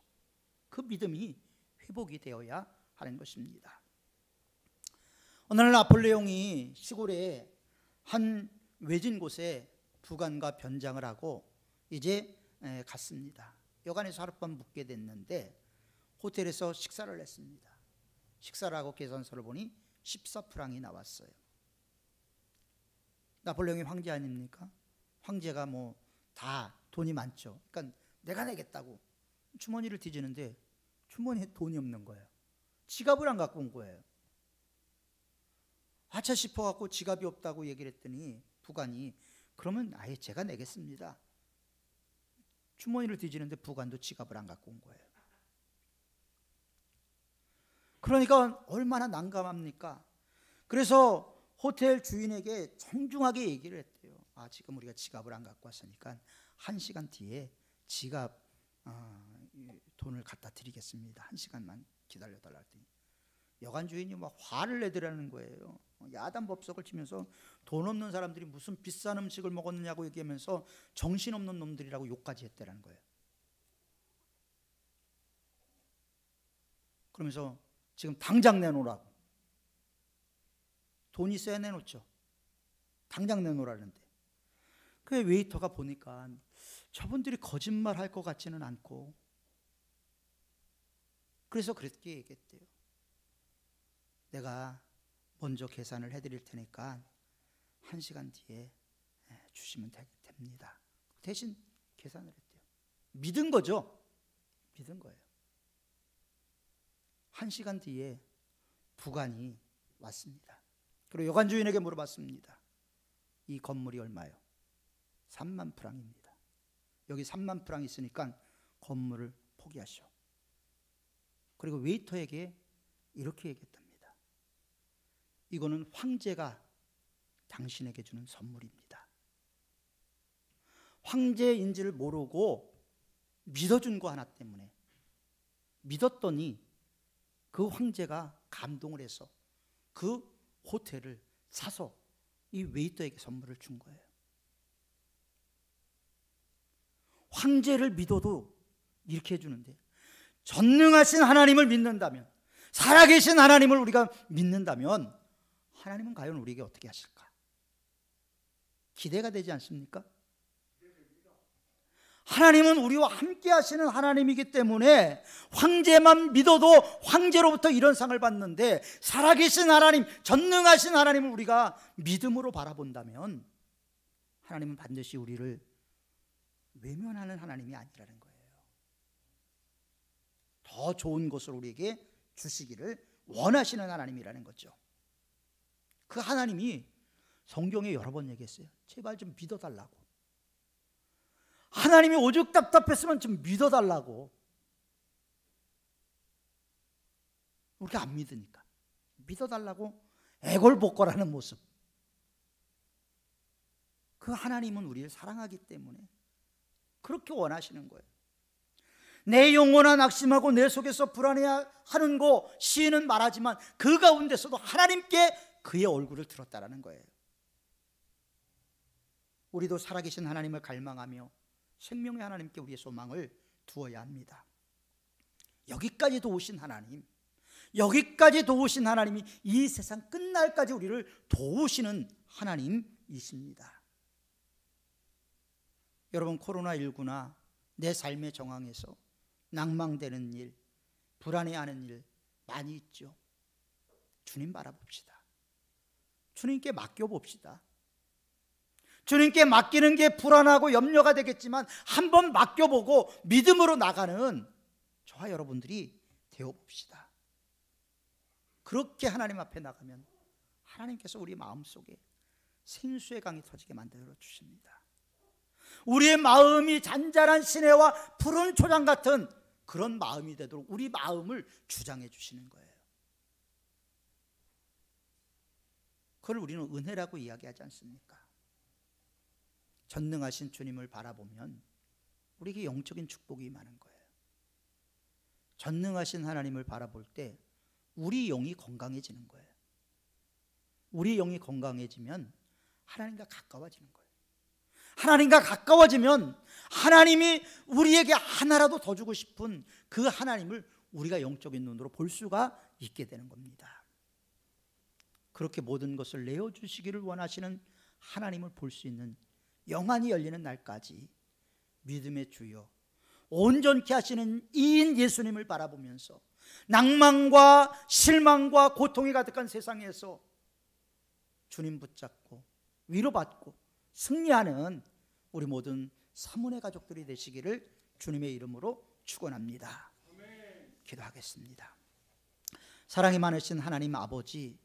그 믿음이 회복이 되어야 하는 것입니다. 어느 날 나폴레옹이 시골에 한 외진 곳에 부관과 변장을 하고 이제 갔습니다. 여관에서 하룻밤 묵게 됐는데 호텔에서 식사를 했습니다. 식사를 하고 계산서를 보니 14프랑이 나왔어요. 나폴레옹이 황제 아닙니까? 황제가 뭐 다 돈이 많죠. 그러니까 내가 내겠다고 주머니를 뒤지는데 주머니에 돈이 없는 거예요. 지갑을 안 갖고 온 거예요. 아차 싶어갖고 지갑이 없다고 얘기를 했더니 부관이 그러면 아예 제가 내겠습니다. 주머니를 뒤지는데 부관도 지갑을 안 갖고 온 거예요. 그러니까 얼마나 난감합니까? 그래서 호텔 주인에게 정중하게 얘기를 했대요. 아, 지금 우리가 지갑을 안 갖고 왔으니까 1시간 뒤에 지갑 돈을 갖다 드리겠습니다. 1시간만 기다려달라 했더니 여관 주인이 막 화를 내더라는 거예요. 야단법석을 치면서 돈 없는 사람들이 무슨 비싼 음식을 먹었느냐고 얘기하면서 정신없는 놈들이라고 욕까지 했다는 거예요. 그러면서 지금 당장 내놓으라고. 돈 있어야 내놓죠. 당장 내놓으라는데. 그 웨이터가 보니까 저분들이 거짓말 할 것 같지는 않고 그래서 그렇게 얘기했대요. 내가 먼저 계산을 해드릴 테니까 1시간 뒤에 주시면 됩니다. 대신 계산을 했대요. 믿은 거죠. 믿은 거예요. 1시간 뒤에 부관이 왔습니다. 그리고 여관 주인에게 물어봤습니다. 이 건물이 얼마요? 3만 프랑입니다. 여기 3만 프랑 있으니까 건물을 포기하시오. 그리고 웨이터에게 이렇게 얘기했답니다. 이거는 황제가 당신에게 주는 선물입니다. 황제인지를 모르고 믿어준 거 하나 때문에 믿었더니 그 황제가 감동을 해서 그 호텔을 사서 이 웨이터에게 선물을 준 거예요. 황제를 믿어도 이렇게 해주는데 전능하신 하나님을 믿는다면, 살아계신 하나님을 우리가 믿는다면 하나님은 과연 우리에게 어떻게 하실까? 기대가 되지 않습니까? 하나님은 우리와 함께 하시는 하나님이기 때문에 황제만 믿어도 황제로부터 이런 상을 받는데, 살아계신 하나님, 전능하신 하나님을 우리가 믿음으로 바라본다면 하나님은 반드시 우리를 외면하는 하나님이 아니라는 거예요. 더 좋은 것을 우리에게 주시기를 원하시는 하나님이라는 거죠. 그 하나님이 성경에 여러 번 얘기했어요. 제발 좀 믿어달라고. 하나님이 오죽 답답했으면 좀 믿어달라고. 우리가 안 믿으니까 믿어달라고 애걸복걸하는 모습. 그 하나님은 우리를 사랑하기 때문에 그렇게 원하시는 거예요. 내 영혼아 낙심하고 내 속에서 불안해하는 거 시인은 말하지만 그 가운데서도 하나님께 그의 얼굴을 들었다라는 거예요. 우리도 살아계신 하나님을 갈망하며 생명의 하나님께 우리의 소망을 두어야 합니다. 여기까지도 오신 하나님, 여기까지 도우신 하나님이 이 세상 끝날까지 우리를 도우시는 하나님이십니다. 여러분, 코로나19나 내 삶의 정황에서 낭망되는 일, 불안해하는 일 많이 있죠. 주님 바라봅시다. 주님께 맡겨봅시다. 주님께 맡기는 게 불안하고 염려가 되겠지만 한번 맡겨보고 믿음으로 나가는 저와 여러분들이 되어봅시다. 그렇게 하나님 앞에 나가면 하나님께서 우리 마음속에 생수의 강이 터지게 만들어 주십니다. 우리의 마음이 잔잔한 시내와 푸른 초장 같은 그런 마음이 되도록 우리 마음을 주장해 주시는 거예요. 그걸 우리는 은혜라고 이야기하지 않습니까? 전능하신 주님을 바라보면 우리에게 영적인 축복이 임하는 거예요. 전능하신 하나님을 바라볼 때 우리 영이 건강해지는 거예요. 우리 영이 건강해지면 하나님과 가까워지는 거예요. 하나님과 가까워지면 하나님이 우리에게 하나라도 더 주고 싶은 그 하나님을 우리가 영적인 눈으로 볼 수가 있게 되는 겁니다. 그렇게 모든 것을 내어주시기를 원하시는 하나님을 볼 수 있는 영안이 열리는 날까지 믿음의 주여 온전케 하시는 이인 예수님을 바라보면서 낭만과 실망과 고통이 가득한 세상에서 주님 붙잡고 위로받고 승리하는 우리 모든 사문의 가족들이 되시기를 주님의 이름으로 축원합니다. 기도하겠습니다. 사랑이 많으신 하나님 아버지,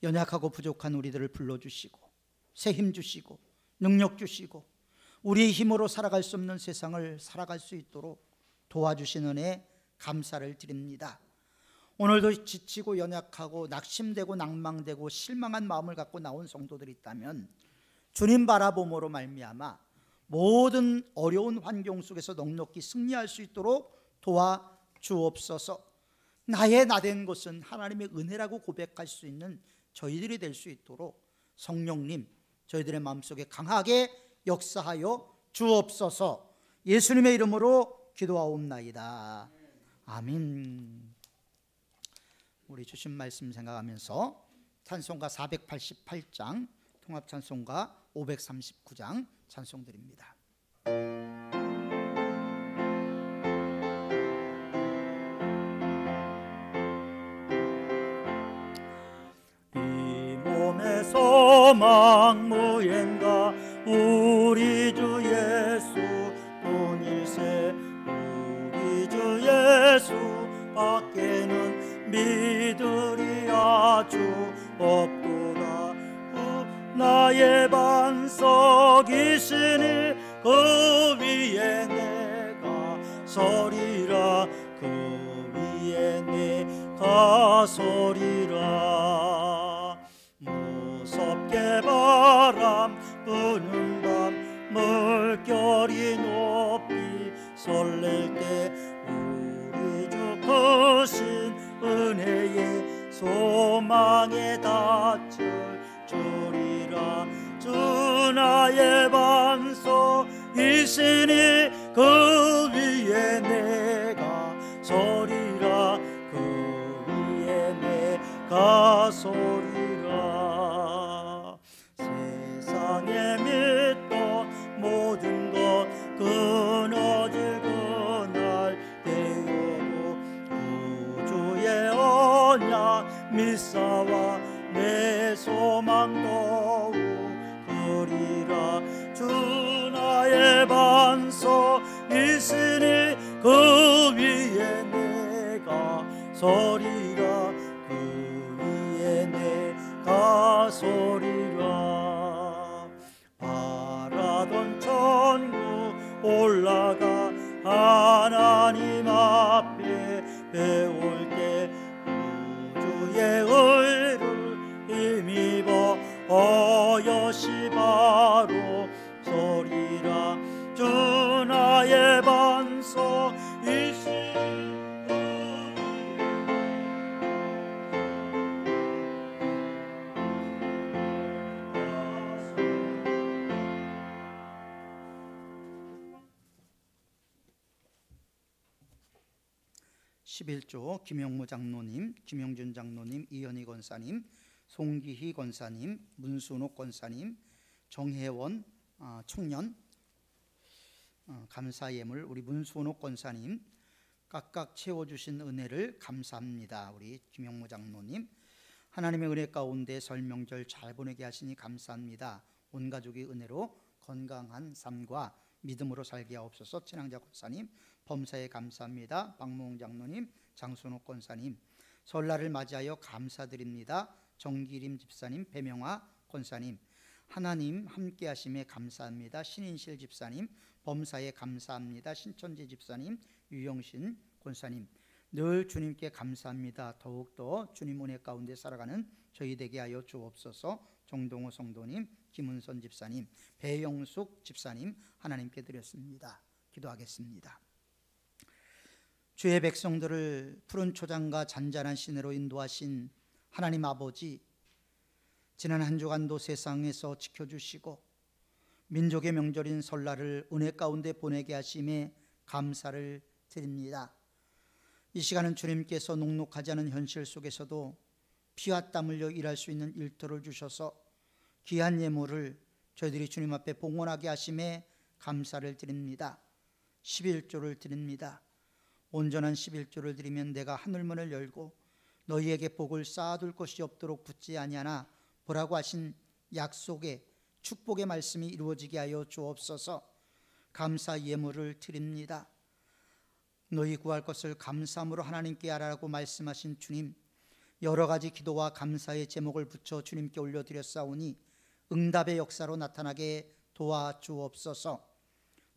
연약하고 부족한 우리들을 불러주시고 새 힘 주시고 능력 주시고 우리의 힘으로 살아갈 수 없는 세상을 살아갈 수 있도록 도와주신 은혜 감사를 드립니다. 오늘도 지치고 연약하고 낙심되고 낭망되고 실망한 마음을 갖고 나온 성도들이 있다면 주님 바라봄으로 말미암아 모든 어려운 환경 속에서 넉넉히 승리할 수 있도록 도와주옵소서. 나의 나된 것은 하나님의 은혜라고 고백할 수 있는 저희들이 될 수 있도록 성령님 저희들의 마음속에 강하게 역사하여 주옵소서. 예수님의 이름으로 기도하옵나이다. 아멘. 우리 주신 말씀 생각하면서 찬송가 488장, 통합 찬송가 539장 찬송 드립니다. 이 몸의 소망 무엔가 우리 주 예수 뿐일세. 우리 주 예수 밖에는 믿으리 아주 없도다. 나의 반석이시니 그 위에 내가 서리라. 그 위에 내가 서리라. 무섭게 바람 부는 밤 물결이 높이 설렐 때 우리 주 크신 은혜의 소망에 닿을 주리라. 주 나의 반석이시니 그 위에 내가 서리라. 그 위에 내가 서리라. 세상에 믿던 모든 것 끊어질 그날 되어도 구주의 언약 믿사와 내 소망 더욱 그리라. 주 나의 반석이시니 그 위에 내가 서리라. 그 위에 내가 서리라. 바라던 천국 올라가 하나님 앞에 배울 때 구주의 의를 힘입어 어여시 바로 서리라. 주 나의 반석이시니 그 위에 11조 김영무 장로님, 김영준 장로님, 이현희 권사님, 송기희 권사님, 문순옥 권사님, 정혜원 청년 감사 예물 우리 문순옥 권사님 각각 채워주신 은혜를 감사합니다. 우리 김영무 장로님 하나님의 은혜 가운데 설 명절 잘 보내게 하시니 감사합니다. 온 가족의 은혜로 건강한 삶과 믿음으로 살게 하옵소서. 친앙자 권사님 범사에 감사합니다. 박무홍 장로님, 장순옥 권사님 설날을 맞이하여 감사드립니다. 정기림 집사님, 배명화 권사님, 하나님 함께 하심에 감사합니다. 신인실 집사님, 범사에 감사합니다. 신천지 집사님, 유영신 권사님, 늘 주님께 감사합니다. 더욱더 주님 은혜 가운데 살아가는 저희 되게 하여 주옵소서. 정동호 성도님, 김은선 집사님, 배영숙 집사님 하나님께 드렸습니다. 기도하겠습니다. 주의 백성들을 푸른 초장과 잔잔한 시내로 인도하신 하나님 아버지, 지난 한 주간도 세상에서 지켜주시고 민족의 명절인 설날을 은혜 가운데 보내게 하심에 감사를 드립니다. 이 시간은 주님께서 녹록하지 않은 현실 속에서도 피와 땀 흘려 일할 수 있는 일터를 주셔서 귀한 예물을 저희들이 주님 앞에 봉헌하게 하심에 감사를 드립니다. 11조를 드립니다. 온전한 11조를 드리면 내가 하늘문을 열고 너희에게 복을 쌓아둘 것이 없도록 붙지 아니하나 보라고 하신 약속의 축복의 말씀이 이루어지게 하여 주옵소서. 감사 예물을 드립니다. 너희 구할 것을 감사함으로 하나님께 하라고 말씀하신 주님, 여러 가지 기도와 감사의 제목을 붙여 주님께 올려드렸사오니 응답의 역사로 나타나게 도와주옵소서.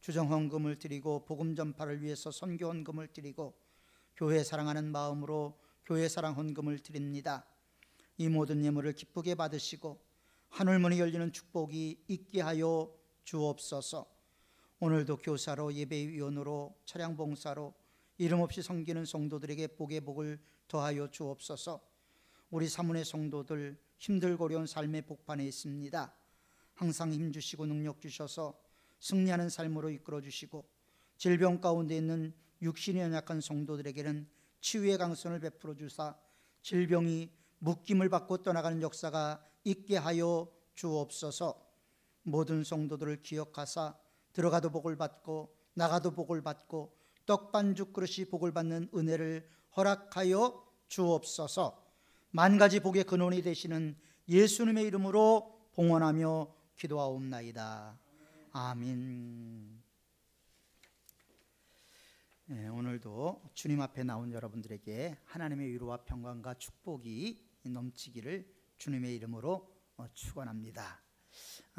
주정헌금을 드리고 복음 전파를 위해서 선교 헌금을 드리고 교회 사랑하는 마음으로 교회 사랑 헌금을 드립니다. 이 모든 예물을 기쁘게 받으시고 하늘문이 열리는 축복이 있게 하여 주옵소서. 오늘도 교사로 예배위원으로 차량봉사로 이름 없이 섬기는 성도들에게 복의 복을 더하여 주옵소서. 우리 사문의 성도들 힘들고 어려운 삶의 복판에 있습니다. 항상 힘주시고 능력 주셔서 승리하는 삶으로 이끌어 주시고 질병 가운데 있는 육신이 연약한 성도들에게는 치유의 강선을 베풀어 주사 질병이 묶임을 받고 떠나가는 역사가 있게 하여 주옵소서. 모든 성도들을 기억하사 들어가도 복을 받고 나가도 복을 받고 떡반죽 그릇이 복을 받는 은혜를 허락하여 주옵소서. 만가지 복의 근원이 되시는 예수님의 이름으로 봉헌하며 기도하옵나이다. 아멘. 네, 오늘도 주님 앞에 나온 여러분들에게 하나님의 위로와 평강과 축복이 넘치기를 주님의 이름으로 축원합니다.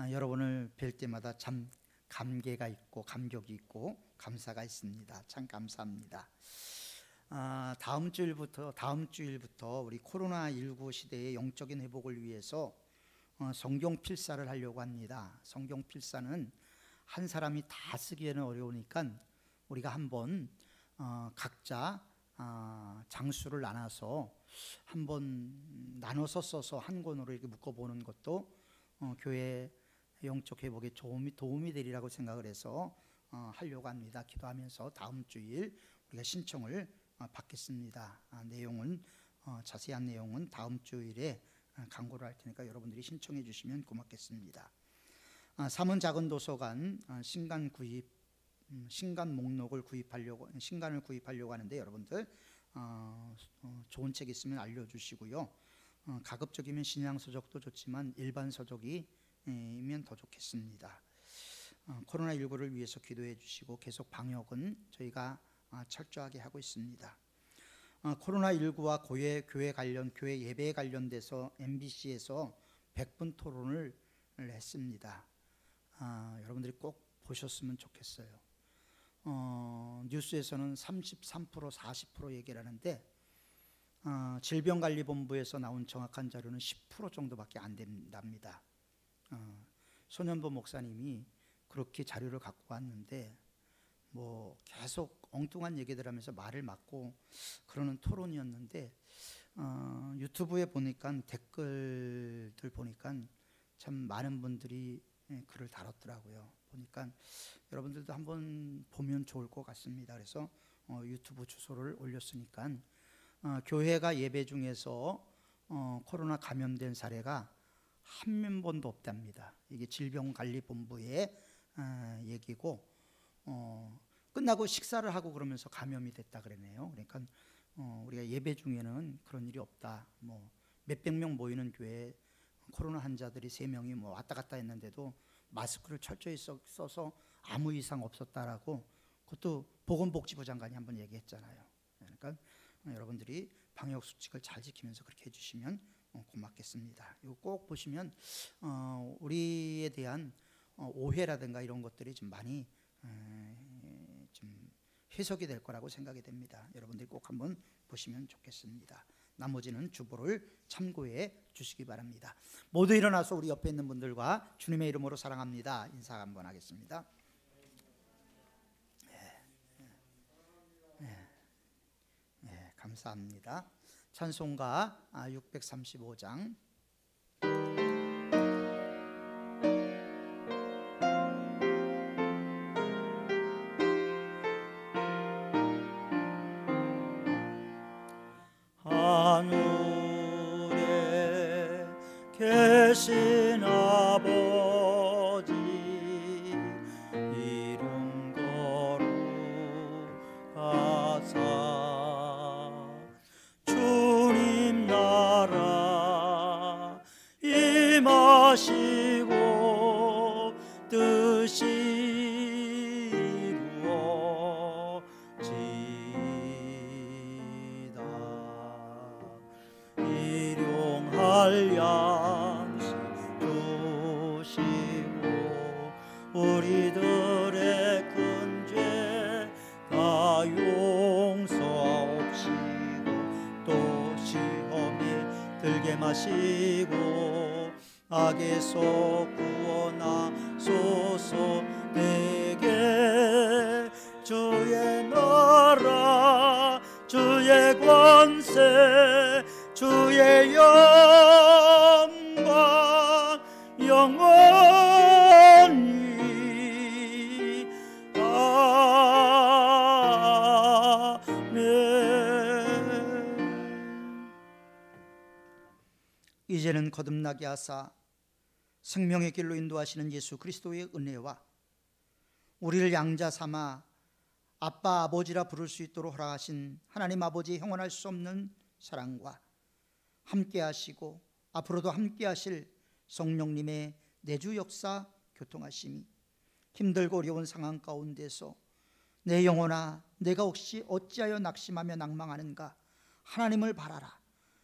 여러분을 뵐 때마다 참 감개가 있고 감격이 있고 감사가 있습니다. 참 감사합니다. 다음 주일부터 우리 코로나19 시대의 영적인 회복을 위해서 성경 필사를 하려고 합니다. 성경 필사는 한 사람이 다 쓰기에는 어려우니까 우리가 한번 각자 장수를 나눠서 써서 한 권으로 이렇게 묶어보는 것도 교회 영적 회복에 도움이 되리라고 생각을 해서 하려고 합니다. 기도하면서 다음 주일 우리가 신청을 받겠습니다. 자세한 내용은 다음 주일에 광고를 할 테니까 여러분들이 신청해 주시면 고맙겠습니다. 삼은 작은 도서관 신간 목록을 신간을 구입하려고 하는데 여러분들 좋은 책 있으면 알려주시고요. 가급적이면 신약 서적도 좋지만 일반 서적이면 더 좋겠습니다. 코로나19를 위해서 기도해 주시고 계속 방역은 저희가 철저하게 하고 있습니다. 코로나19와 교회 예배에 관련돼서 MBC에서 100분 토론을 했습니다. 여러분들이 꼭 보셨으면 좋겠어요. 뉴스에서는 33%, 40% 얘기를 하는데 질병관리본부에서 나온 정확한 자료는 10% 정도밖에 안 된답니다. 손현보 목사님이 그렇게 자료를 갖고 왔는데 계속 엉뚱한 얘기들 하면서 말을 막고 그러는 토론이었는데 유튜브에 보니까 댓글들 보니까 참 많은 분들이 글을 달았더라고요. 보니까 여러분들도 한번 보면 좋을 것 같습니다. 그래서 유튜브 주소를 올렸으니까 교회가 예배 중에서 코로나 감염된 사례가 한 번도 없답니다. 이게 질병관리본부의 얘기고 끝나고 식사를 하고 그러면서 감염이 됐다 그러네요. 그러니까 우리가 예배 중에는 그런 일이 없다. 몇백 명 모이는 교회에 코로나 환자들이 3명이 왔다 갔다 했는데도 마스크를 철저히 써서 아무 이상 없었다라고 그것도 보건복지부 장관이 한번 얘기했잖아요. 그러니까 여러분들이 방역 수칙을 잘 지키면서 그렇게 해주시면 고맙겠습니다. 이거 꼭 보시면 우리에 대한 오해라든가 이런 것들이 좀 많이 좀 해석이 될 거라고 생각이 됩니다. 여러분들이 꼭 한번 보시면 좋겠습니다. 나머지는 주보를 참고해 주시기 바랍니다. 모두 일어나서 우리 옆에 있는 분들과 주님의 이름으로 사랑합니다 인사 한번 하겠습니다. 감사합니다. 찬송가 635장 하늘에 계신 아버지 이름 거룩하사 주님 나라 임하시고 뜻이 일용할 양식 주시고 우리들의 큰 죄 다 용서하옵시고 또 시험에 들게 마시고 악에서 구원하소서. 내게 주의 나라 주의 권세 주의 영광 영원히 아멘. 이제는 거듭나게 하사 생명의 길로 인도하시는 예수 그리스도의 은혜와 우리를 양자 삼아 아빠 아버지라 부를 수 있도록 허락하신 하나님 아버지의 형언할 수 없는 사랑과 함께 하시고 앞으로도 함께 하실 성령님의 내주 역사 교통하심이 힘들고 어려운 상황 가운데서 내 영혼아 내가 혹시 어찌하여 낙심하며 낭망하는가 하나님을 바라라.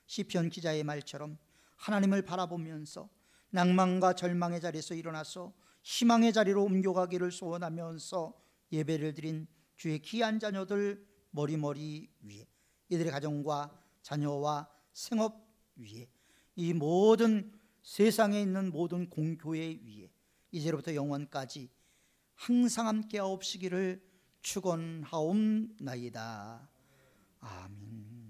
시편 기자의 말처럼 하나님을 바라보면서 낭만과 절망의 자리에서 일어나서 희망의 자리로 옮겨가기를 소원하면서 예배를 드린 주의 귀한 자녀들 머리머리 위에 이들의 가정과 자녀와 생업 위에 이 모든 세상에 있는 모든 공교회 위에 이제로부터 영원까지 항상 함께 하옵시기를 축원하옵나이다. 아멘.